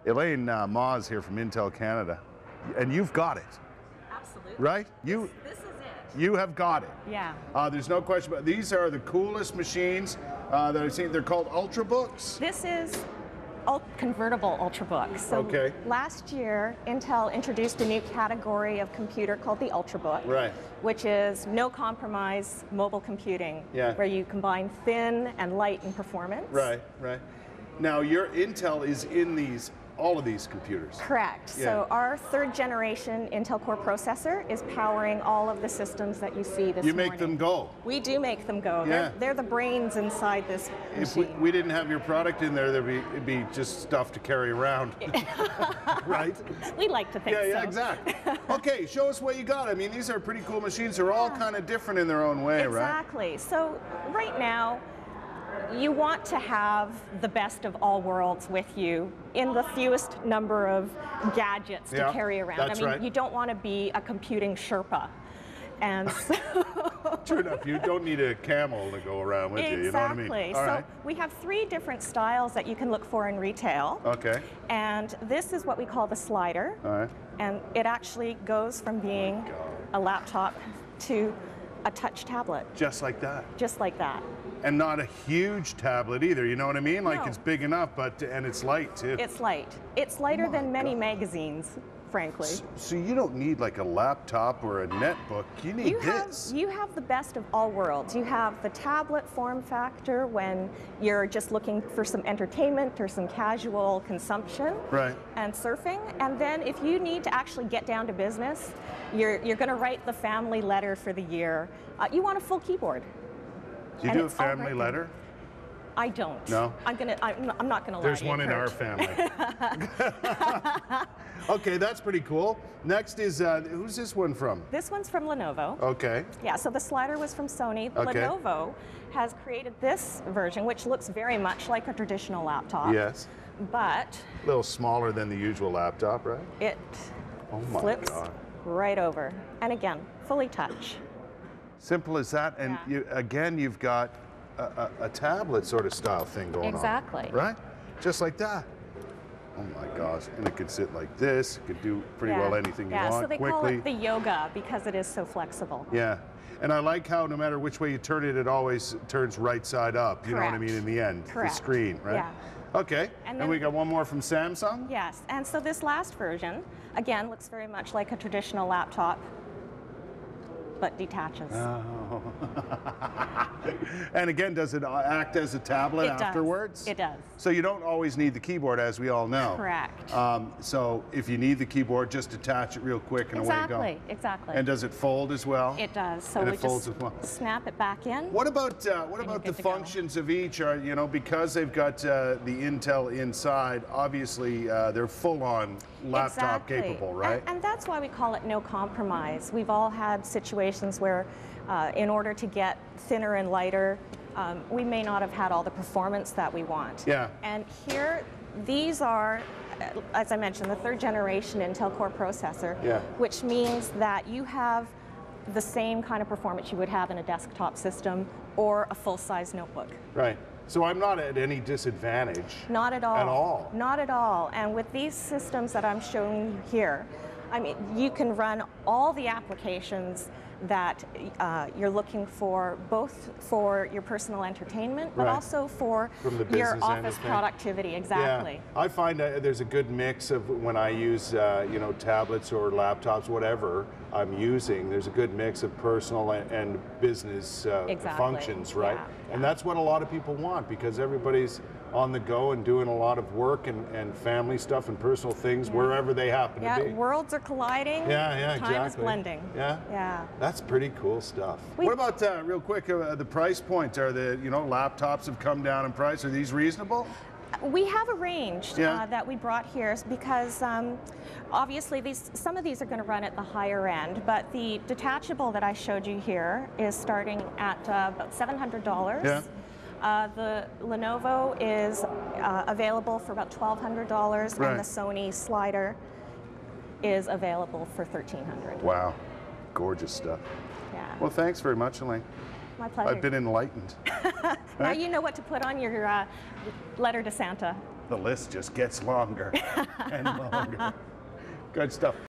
Elaine Mah is here from Intel Canada, and you've got it, Absolutely. right? This is it. You have got it. Yeah. There's no question about it. These are the coolest machines that I've seen. They're called Ultrabooks. This is convertible Ultrabooks. So Okay. last year, Intel introduced a new category of computer called the Ultrabook, Right. which is no compromise mobile computing, Yeah. where you combine thin and light in performance. Right, right. Now your Intel is in all of these computers. Correct. Yeah. So our third generation Intel Core processor is powering all of the systems that you see this You morning. make them go. We do make them go. Yeah. They're the brains inside this If machine. we didn't have your product in there, it'd be just stuff to carry around. Right? We like to think so. Yeah, exactly. Okay, show us what you got. I mean, these are pretty cool machines. They're all kind of different in their own way, right? Exactly. So right now, you want to have the best of all worlds with you in the fewest number of gadgets to carry around. That's I mean, right. you don't want to be a computing Sherpa. And so True enough, you don't need a camel to go around with you, you know what I mean? Exactly. All So right. we have 3 different styles that you can look for in retail. Okay. And this is what we call the slider. All right. And it actually goes from being a laptop to a touch tablet, Just like that. just like that. And not a huge tablet either, you know what I mean? Like No. it's big enough, and it's light too. It's light. It's lighter My than many God. magazines, frankly. So you don't need like a laptop or a netbook. You need this. You have the best of all worlds. You have the tablet form factor when you're just looking for some entertainment or some casual consumption Right. and surfing. And then if you need to actually get down to business, you're going to write the family letter for the year. You want a full keyboard. Do you And do a it's all family right letter? I don't. No? I'm not gonna lie There's to you, one in our Kurt. family. Okay, that's pretty cool. Next is, who's this one from? This one's from Lenovo. Okay. Yeah, so the slider was from Sony. Okay. Lenovo has created this version, which looks very much like a traditional laptop. Yes. But A little smaller than the usual laptop, right? it Oh my flips God. right over. And again, fully touch. Simple as that. And Yeah. you've got a tablet sort of style thing going Exactly. on. Right? Just like that. Oh my gosh. And it could sit like this. It could do pretty well anything you want so they quickly. call it the yoga because it is so flexible. Yeah. And I like how no matter which way you turn it, it always turns right side up. You know what I Correct. mean? In the end, Correct. the screen, right? Yeah. Okay. And And then- we got one more from Samsung. Yes, and so this last version, again, looks very much like a traditional laptop, but detaches. Oh. And again, does it act as a tablet It does. afterwards? It does. So you don't always need the keyboard, as we all know. Correct. So if you need the keyboard, just attach it real quick and away you go. Exactly. And does it fold as well? It does. So And we it folds just as well. snap it back in. What about the good to go. functions of each? Are because they've got the Intel inside? Obviously, they're full-on laptop Exactly. capable, right? And that's why we call it no compromise. We've all had situations where, in order to get thinner and lighter, we may not have had all the performance that we want. Yeah. And here, these are, as I mentioned, the 3rd generation Intel Core processor, Yeah. which means that you have the same kind of performance you would have in a desktop system or a full-size notebook. Right. So I'm not at any disadvantage. Not at all. At all. Not at all. And with these systems that I'm showing you here, I mean, you can run all the applications that you're looking for, both for your personal entertainment, but Right. also for From the your business end of office things. productivity. Exactly. Yeah, I find there's a good mix of when I use tablets or laptops, whatever I'm using. There's a good mix of personal and business Exactly. functions, right? Yeah, And that's what a lot of people want because everybody's on the go and doing a lot of work and family stuff and personal things wherever they happen to Yeah, be. worlds are colliding. Yeah, Time exactly. is blending. Yeah? Yeah. That's pretty cool stuff. What about, real quick, the price point? Are the, laptops have come down in price? Are these reasonable? We have a range Yeah. that we brought here because obviously some of these are going to run at the higher end, but the detachable that I showed you here is starting at about $700. Yeah. The Lenovo is available for about $1,200, Right. and the Sony slider is available for $1,300. Wow, gorgeous stuff. Yeah, Well, thanks very much, Elaine. my pleasure. I've been enlightened. Now you know what to put on your letter to Santa. the list just gets longer and longer. Good stuff.